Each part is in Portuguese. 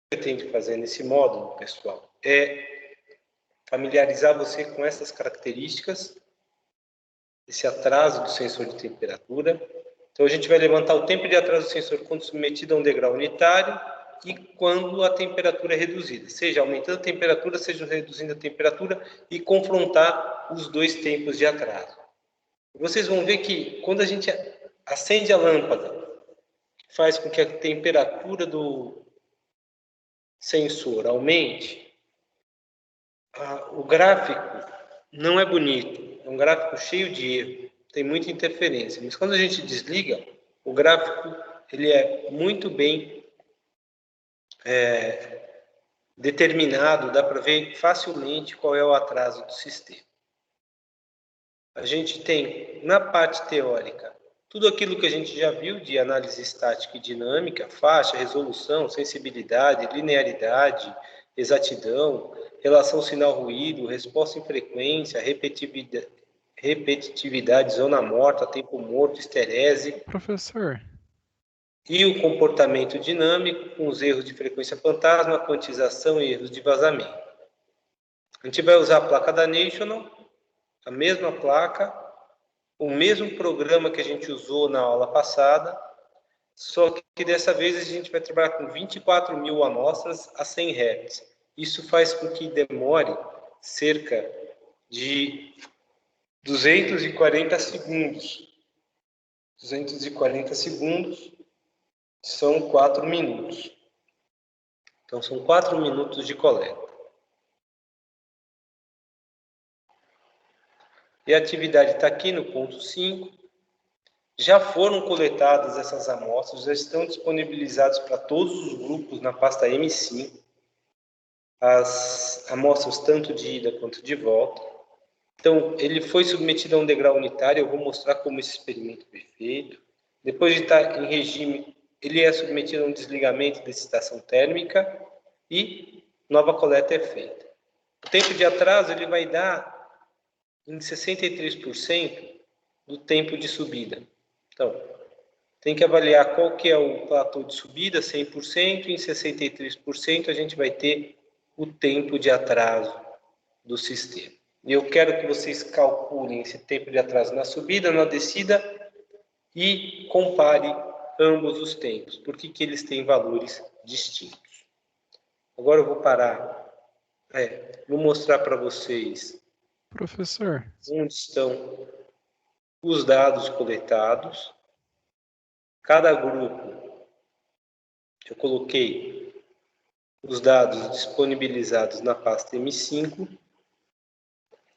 pretende fazer nesse módulo, pessoal, é familiarizar você com essas características, esse atraso do sensor de temperatura. Então, a gente vai levantar o tempo de atraso do sensor quando submetido a um degrau unitário e quando a temperatura é reduzida, seja aumentando a temperatura, seja reduzindo a temperatura, e confrontar os dois tempos de atraso. Vocês vão ver que quando a gente acende a lâmpada, faz com que a temperatura do sensor aumente, o gráfico não é bonito, é um gráfico cheio de erro, tem muita interferência. Mas quando a gente desliga, o gráfico ele é muito bem determinado, dá para ver facilmente qual é o atraso do sistema. A gente tem, na parte teórica, tudo aquilo que a gente já viu de análise estática e dinâmica, faixa, resolução, sensibilidade, linearidade, exatidão, relação sinal-ruído, resposta em frequência, repetitividade, zona morta, tempo morto, esterese. Professor. E o comportamento dinâmico, com os erros de frequência fantasma, quantização e erros de vazamento. A gente vai usar a placa da National, a mesma placa, o mesmo programa que a gente usou na aula passada, só que dessa vez a gente vai trabalhar com 24.000 amostras a 100 Hz. Isso faz com que demore cerca de 240 segundos. 240 segundos são 4 minutos. Então, são 4 minutos de coleta. E a atividade está aqui no ponto 5. Já foram coletadas essas amostras, já estão disponibilizadas para todos os grupos na pasta M5. As amostras tanto de ida quanto de volta. Então, ele foi submetido a um degrau unitário, eu vou mostrar como esse experimento foi feito. Depois de estar em regime, ele é submetido a um desligamento da excitação térmica e nova coleta é feita. O tempo de atraso ele vai dar em 63% do tempo de subida. Então, tem que avaliar qual que é o platô de subida, 100%, e em 63% a gente vai ter o tempo de atraso do sistema. E eu quero que vocês calculem esse tempo de atraso na subida, na descida e compare ambos os tempos, porque que eles têm valores distintos. Agora eu vou parar, vou mostrar para vocês, Professor, onde estão os dados coletados. Cada grupo, eu coloquei os dados disponibilizados na pasta M5,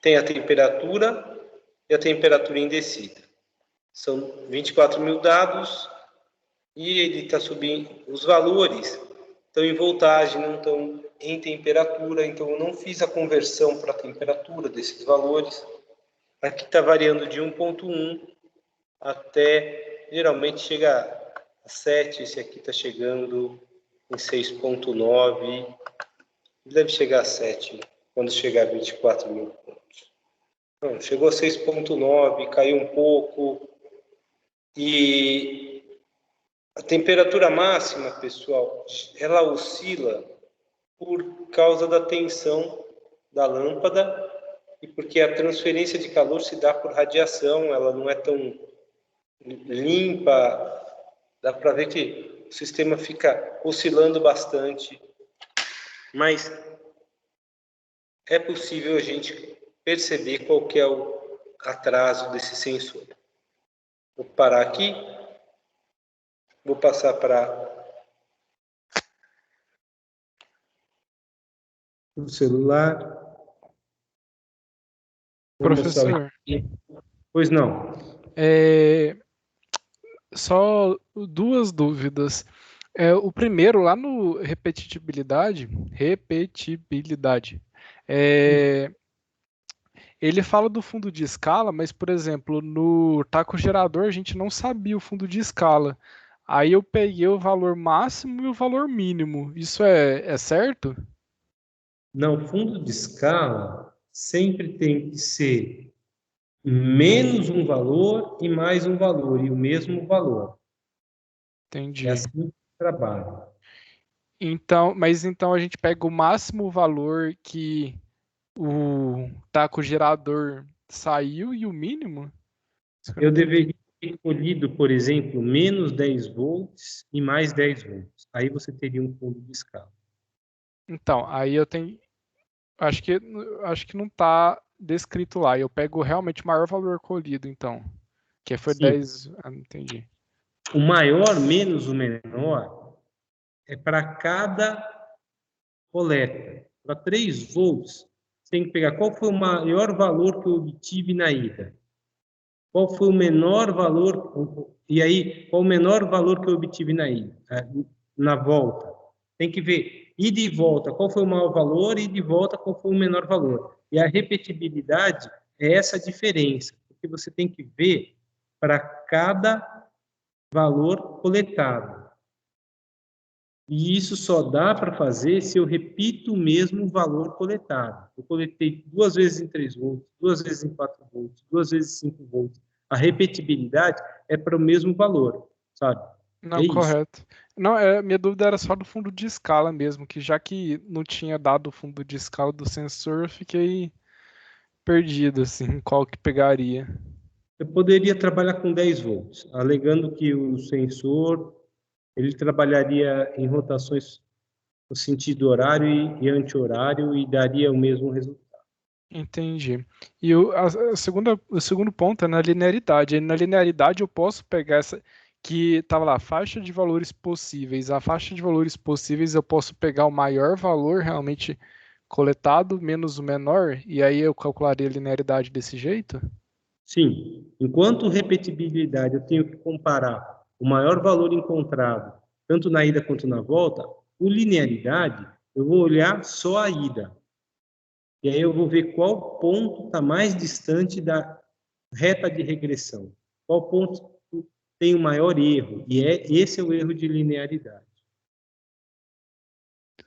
tem a temperatura e a temperatura em descida. São 24.000 dados e ele está subindo. Os valores estão em voltagem, não estão em temperatura, então eu não fiz a conversão para a temperatura desses valores. Aqui está variando de 1.1 até, geralmente chega a 7, esse aqui está chegando em 6.9, deve chegar a 7 quando chegar a 24.000 pontos. Não, chegou a 6.9, caiu um pouco, e a temperatura máxima, pessoal, ela oscila por causa da tensão da lâmpada e porque a transferência de calor se dá por radiação, ela não é tão limpa, dá para ver que o sistema fica oscilando bastante, mas é possível a gente perceber qual que é o atraso desse sensor. Vou parar aqui, vou passar para o celular. Vou professor, pois não. Só duas dúvidas. O primeiro, lá no repetitibilidade, ele fala do fundo de escala, mas, por exemplo, no taco gerador a gente não sabia o fundo de escala. Aí eu peguei o valor máximo e o valor mínimo. Isso é certo? Não, fundo de escala sempre tem que ser menos um valor e mais um valor, e o mesmo valor. É Entendi. assim que trabalha. Então, mas então a gente pega o máximo valor que o taco gerador saiu e o mínimo? Isso que eu não Eu entendi. deveria ter escolhido, por exemplo, menos 10 volts e mais 10 volts. Aí você teria um fundo de escala. Então, aí eu tenho. Acho que, acho que não está descrito lá. Eu pego realmente o maior valor colhido, então. Que foi Sim, 10. Ah, não entendi. o maior menos o menor é para cada coleta. Para 3 volts, você tem que pegar qual foi o maior valor que eu obtive na ida. Qual foi o menor valor, e aí, qual o menor valor que eu obtive na volta? Tem que ver, ida e volta, qual foi o maior valor, e de volta, qual foi o menor valor. E a repetibilidade é essa diferença, porque você tem que ver para cada valor coletado. E isso só dá para fazer se eu repito o mesmo valor coletado. Eu coletei 2 vezes em 3 volts, 2 vezes em 4 volts, 2 vezes em 5 volts. A repetibilidade é para o mesmo valor, sabe? É Não, isso. correto. Não, minha dúvida era só do fundo de escala mesmo, que já que não tinha dado o fundo de escala do sensor, eu fiquei perdido, assim, qual que pegaria. Eu poderia trabalhar com 10 volts, alegando que o sensor ele trabalharia em rotações no sentido horário e anti-horário e daria o mesmo resultado. Entendi. E o segundo ponto é na linearidade. Aí na linearidade eu posso pegar essa que estava lá, faixa de valores possíveis. A faixa de valores possíveis eu posso pegar o maior valor realmente coletado menos o menor, e aí eu calcularia a linearidade desse jeito? Sim, enquanto repetibilidade eu tenho que comparar o maior valor encontrado, tanto na ida quanto na volta, o linearidade, eu vou olhar só a ida. E aí eu vou ver qual ponto está mais distante da reta de regressão. Qual ponto tem o maior erro. E esse é o erro de linearidade.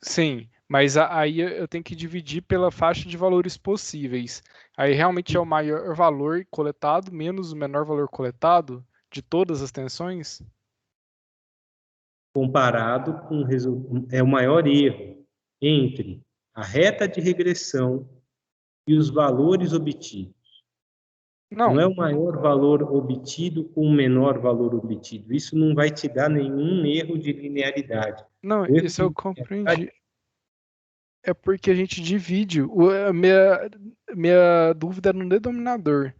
Sim, mas aí eu tenho que dividir pela faixa de valores possíveis. Aí realmente é o maior valor coletado menos o menor valor coletado de todas as tensões? Comparado com é o maior erro entre a reta de regressão e os valores obtidos. Não é Não, o maior valor obtido com o menor valor obtido. Isso não vai te dar nenhum erro de linearidade. não, O erro isso eu de linearidade, compreendi. É porque a gente divide. A minha dúvida é no denominador.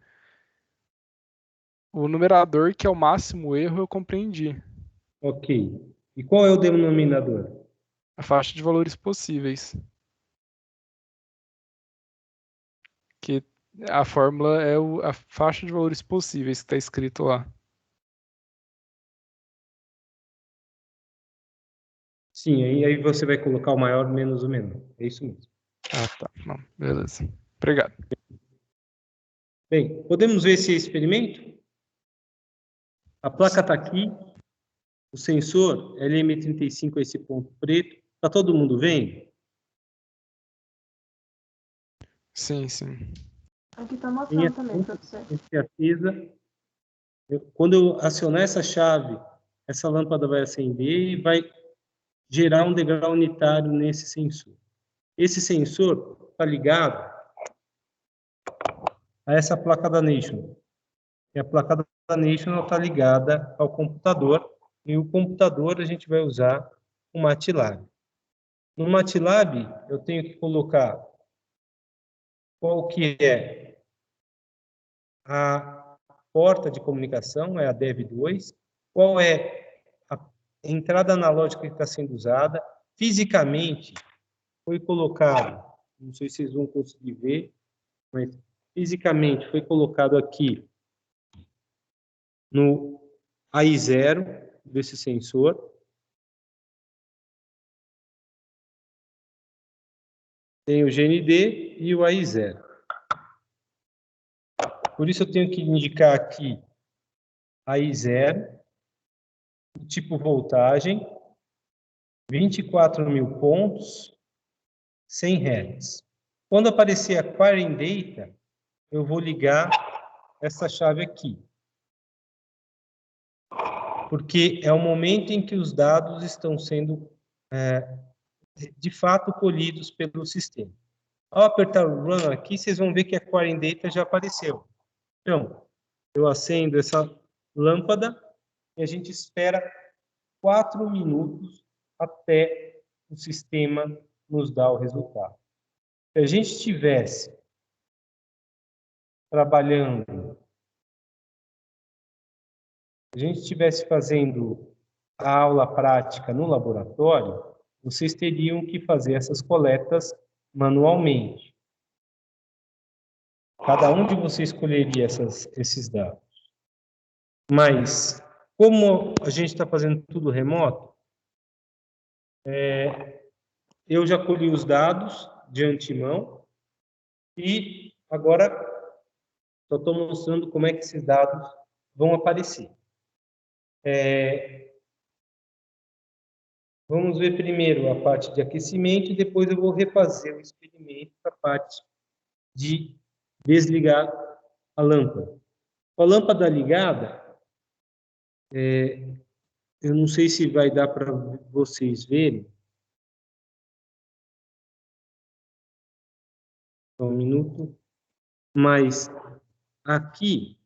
O numerador, que é o máximo erro, eu compreendi. ok. E qual é o denominador? A faixa de valores possíveis. Que a fórmula é a faixa de valores possíveis que está escrito lá. Sim, aí você vai colocar o maior menos o menor. É isso mesmo. Ah, tá. Não, beleza. Obrigado. Bem, podemos ver esse experimento? A placa está aqui, o sensor LM35 é esse ponto preto. Está todo mundo vendo? Sim, sim. Aqui tá Tem mostrando também, professor. essa acesa. Quando eu acionar essa chave, essa lâmpada vai acender e vai gerar um degrau unitário nesse sensor. Esse sensor está ligado a essa placa da National. E a placa da National está ligada ao computador. E o computador a gente vai usar o MATLAB. No MATLAB, eu tenho que colocar qual que é a porta de comunicação, é a DEV2, qual é a entrada analógica que está sendo usada. Fisicamente, foi colocado, não sei se vocês vão conseguir ver, mas fisicamente foi colocado aqui no AI0 desse sensor. Tem o GND e o AI0. Por isso eu tenho que indicar aqui AI0, o tipo voltagem, 24.000 pontos, 100 Hz. Quando aparecer a Quarry Data, eu vou ligar essa chave aqui. Porque é o momento em que os dados estão sendo de fato colhidos pelo sistema. Ao apertar o Run aqui, vocês vão ver que a Quarry Data já apareceu. Então, eu acendo essa lâmpada e a gente espera 4 minutos até o sistema nos dar o resultado. Se a gente estivesse trabalhando, se a gente estivesse fazendo a aula prática no laboratório, vocês teriam que fazer essas coletas manualmente. Cada um de vocês escolheria esses dados. Mas, como a gente está fazendo tudo remoto, eu já colhi os dados de antemão e agora só estou mostrando como é que esses dados vão aparecer. Vamos ver primeiro a parte de aquecimento e depois eu vou refazer o experimento para a parte de desligar a lâmpada. Com a lâmpada ligada, eu não sei se vai dar para vocês verem. Só um minuto. Mas aqui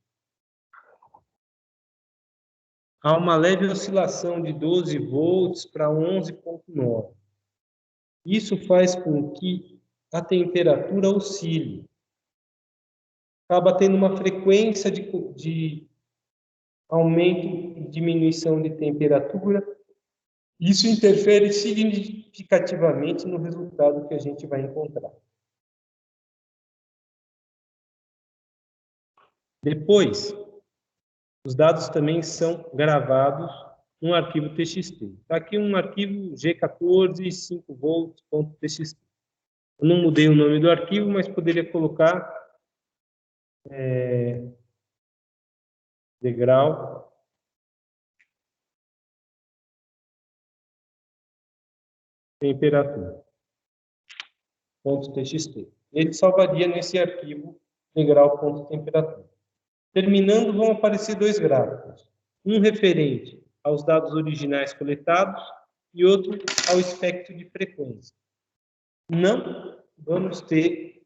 há uma leve oscilação de 12 volts para 11,9. Isso faz com que a temperatura oscile. Acaba tendo uma frequência de aumento e diminuição de temperatura. Isso interfere significativamente no resultado que a gente vai encontrar. Depois, os dados também são gravados num arquivo TXT. Está aqui um arquivo G14 5volts.txt. Eu não mudei o nome do arquivo, mas poderia colocar degrau temperatura .txt. Ele salvaria nesse arquivo degrau.temperatura. Terminando, vão aparecer dois gráficos. Um referente aos dados originais coletados e outro ao espectro de frequência. Não vamos ter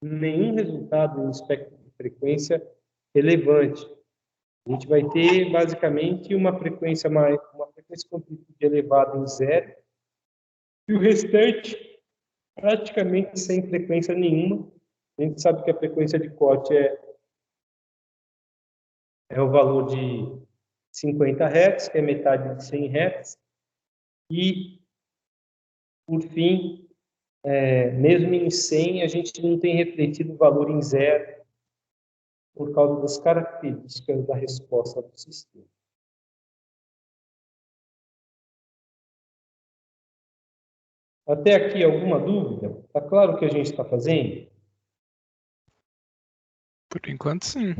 nenhum resultado em espectro de frequência relevante. A gente vai ter, basicamente, uma frequência de amplitude elevada em 0 e o restante praticamente sem frequência nenhuma. A gente sabe que a frequência de corte é o valor de 50 Hz, que é metade de 100 Hz. E, por fim, mesmo em 100, a gente não tem refletido o valor em 0 por causa das características da resposta do sistema. Até aqui, alguma dúvida? Está claro o que a gente está fazendo? Por enquanto, sim.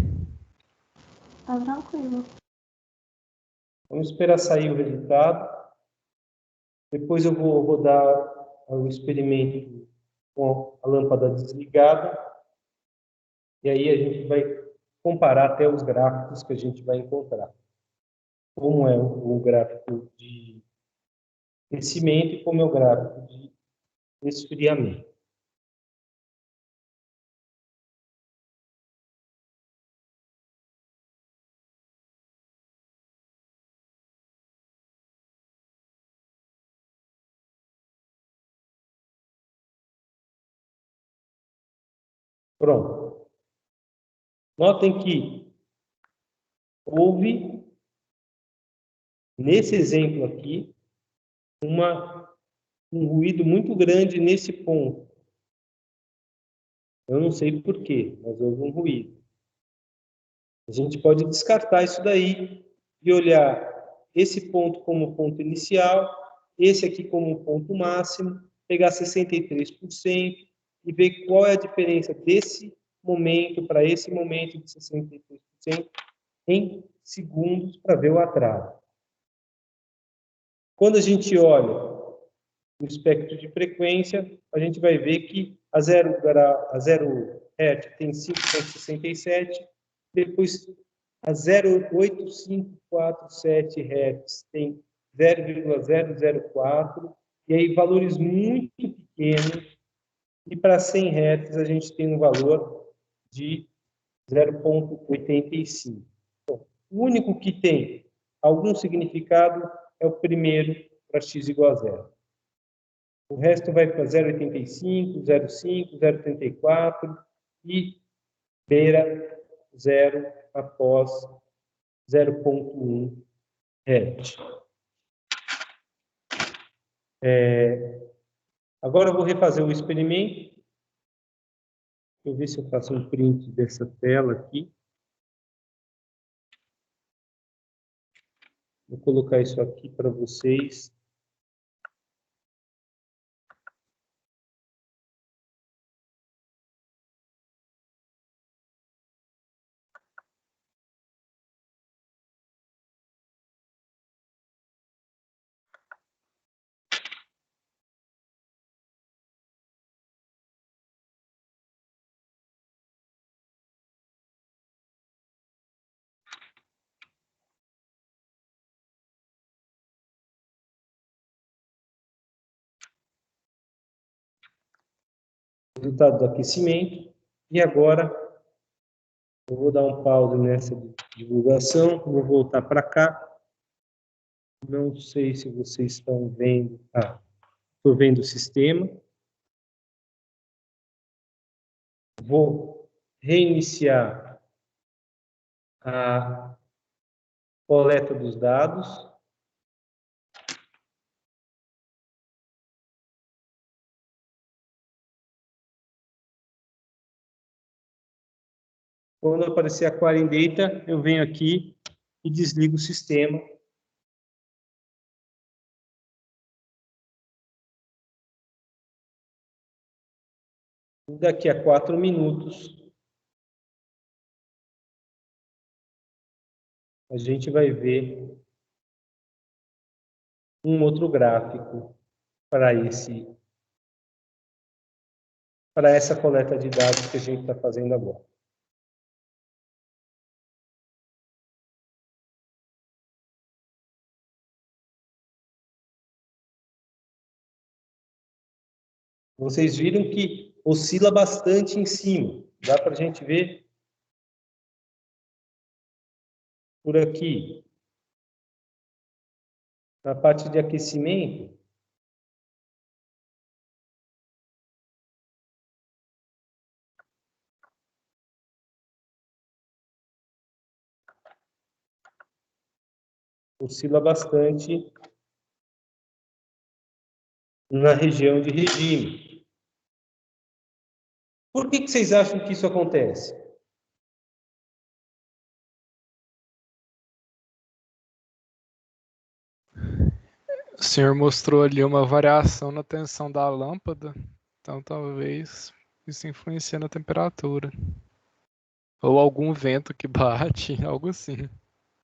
Tá tranquilo. Vamos esperar sair o resultado. Depois eu vou rodar o experimento com a lâmpada desligada. E aí a gente vai comparar até os gráficos que a gente vai encontrar. Como é o gráfico de aquecimento e como é o gráfico de esfriamento. Pronto. Notem que houve, nesse exemplo aqui, um ruído muito grande nesse ponto. Eu não sei por quê, mas houve um ruído. A gente pode descartar isso daí e olhar esse ponto como ponto inicial, esse aqui como ponto máximo, pegar 63% e ver qual é a diferença desse momento para esse momento de 63% em segundos para ver o atraso. Quando a gente olha o espectro de frequência, a gente vai ver que a 0 Hz tem 5,67, depois a 0,8547 Hz tem 0,004, e aí valores muito pequenos, e para 100 Hz a gente tem um valor de 0,85. Bom, o único que tem algum significado é o primeiro, para x igual a 0. O resto vai para 0,85, 0,5, 0,34 e beira 0 após 0,1 Hz. Agora eu vou refazer o experimento. Deixa eu ver se eu faço um print dessa tela aqui. Vou colocar isso aqui para vocês. Resultado do aquecimento. E agora, eu vou dar um pause nessa divulgação. Vou voltar para cá. Não sei se vocês estão vendo. Estou vendo o sistema. Vou reiniciar a coleta dos dados. Quando aparecer a Quarry Data, eu venho aqui e desligo o sistema. Daqui a 4 minutos, a gente vai ver um outro gráfico para essa coleta de dados que a gente está fazendo agora. Vocês viram que oscila bastante em cima. Dá para a gente ver por aqui. Na parte de aquecimento, oscila bastante na região de regime. Por que vocês acham que isso acontece? O senhor mostrou ali uma variação na tensão da lâmpada, então talvez isso influencia na temperatura. Ou algum vento que bate, algo assim.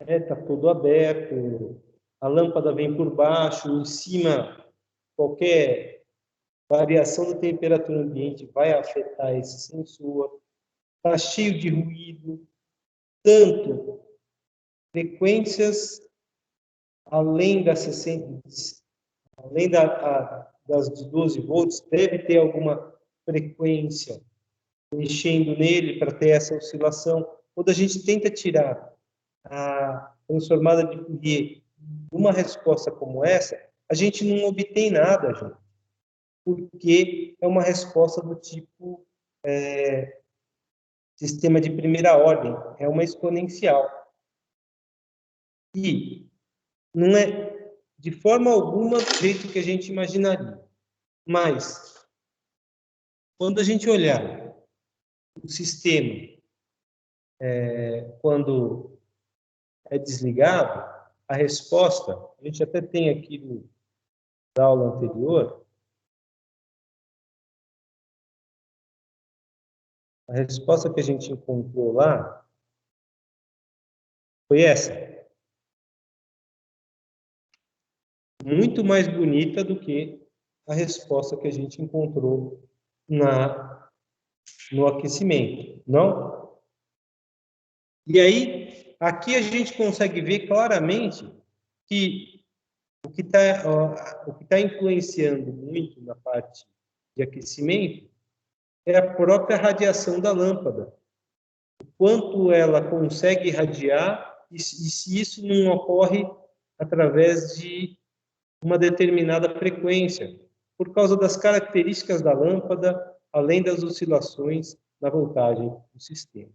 Está todo aberto, a lâmpada vem por baixo, em cima, qualquer variação da temperatura ambiente vai afetar esse sensor. Está cheio de ruído, tanto frequências além das 60, além das de 12 volts, deve ter alguma frequência mexendo nele para ter essa oscilação. Quando a gente tenta tirar a transformada de Fourier uma resposta como essa, a gente não obtém nada, gente, porque é uma resposta do tipo sistema de primeira ordem, é uma exponencial. E não é de forma alguma do jeito que a gente imaginaria. Mas, quando a gente olhar o sistema quando é desligado, a resposta, a gente até tem aqui da aula anterior, a resposta que a gente encontrou lá foi essa. Muito mais bonita do que a resposta que a gente encontrou no aquecimento, não? E aí, aqui a gente consegue ver claramente que O que está influenciando muito na parte de aquecimento é a própria radiação da lâmpada. O quanto ela consegue irradiar e se isso não ocorre através de uma determinada frequência, por causa das características da lâmpada, além das oscilações na voltagem do sistema.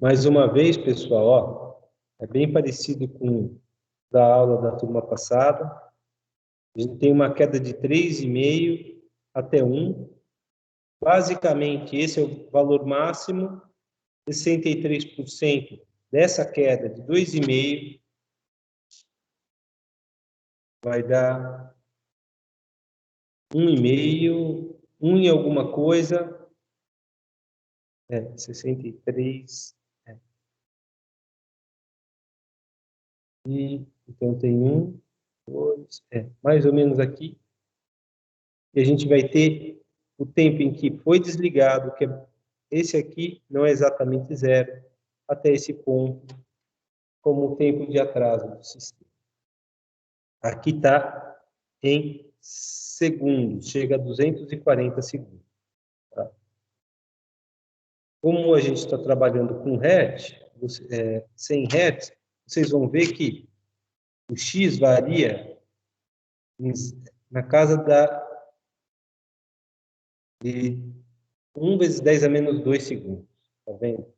Mais uma vez, pessoal, ó, é bem parecido com da aula da turma passada. A gente tem uma queda de 3,5 até 1. Basicamente, esse é o valor máximo. 63% dessa queda de 2,5 vai dar 1,5, 1 e alguma coisa. 63. E, então, tem 1, 2, mais ou menos aqui. E a gente vai ter o tempo em que foi desligado, que esse aqui não é exatamente 0, até esse ponto, como o tempo de atraso do sistema. Aqui está em segundos, chega a 240 segundos. Tá? Como a gente está trabalhando com Hertz, 100 Hz, vocês vão ver que o X varia na casa de 1 vezes 10 a menos 2 segundos. Tá vendo?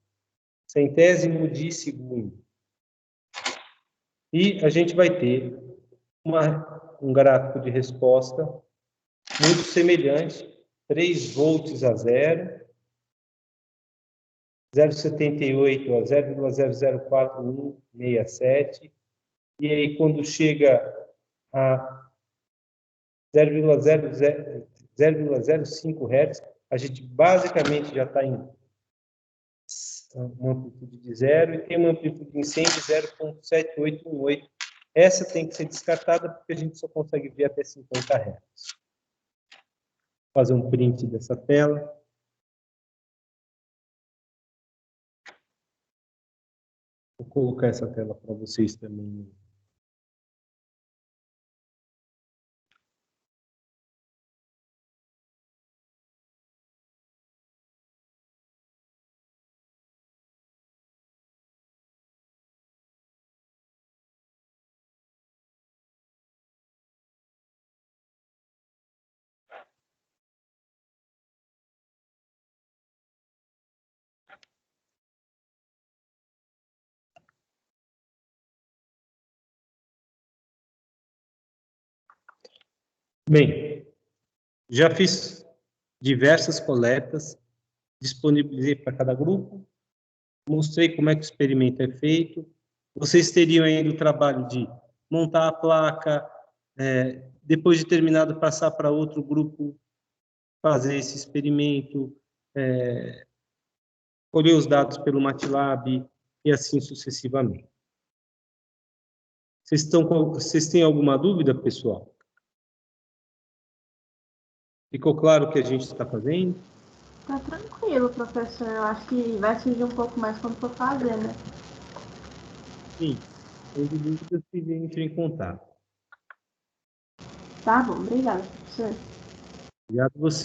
Centésimo de segundo. E a gente vai ter um gráfico de resposta muito semelhante, 3 volts a 0, 0,78 a 0,004167, e aí quando chega a 0,05 Hz, a gente basicamente já está em uma amplitude de 0 e tem uma amplitude em 100 de 0,7818. Essa tem que ser descartada porque a gente só consegue ver até 50 Hz. Vou fazer um print dessa tela. Vou colocar essa tela para vocês também. Bem, já fiz diversas coletas, disponibilizei para cada grupo, mostrei como é que o experimento é feito. Vocês teriam ainda o trabalho de montar a placa, depois de terminado, passar para outro grupo, fazer esse experimento, colher os dados pelo MATLAB e assim sucessivamente. Vocês têm alguma dúvida, pessoal? Ficou claro o que a gente está fazendo? Tá tranquilo, professor. Eu acho que vai surgir um pouco mais quando for fazer, né? Sim. Tendo dúvidas, entre em contato. Tá bom, obrigada, professor. Obrigado a você.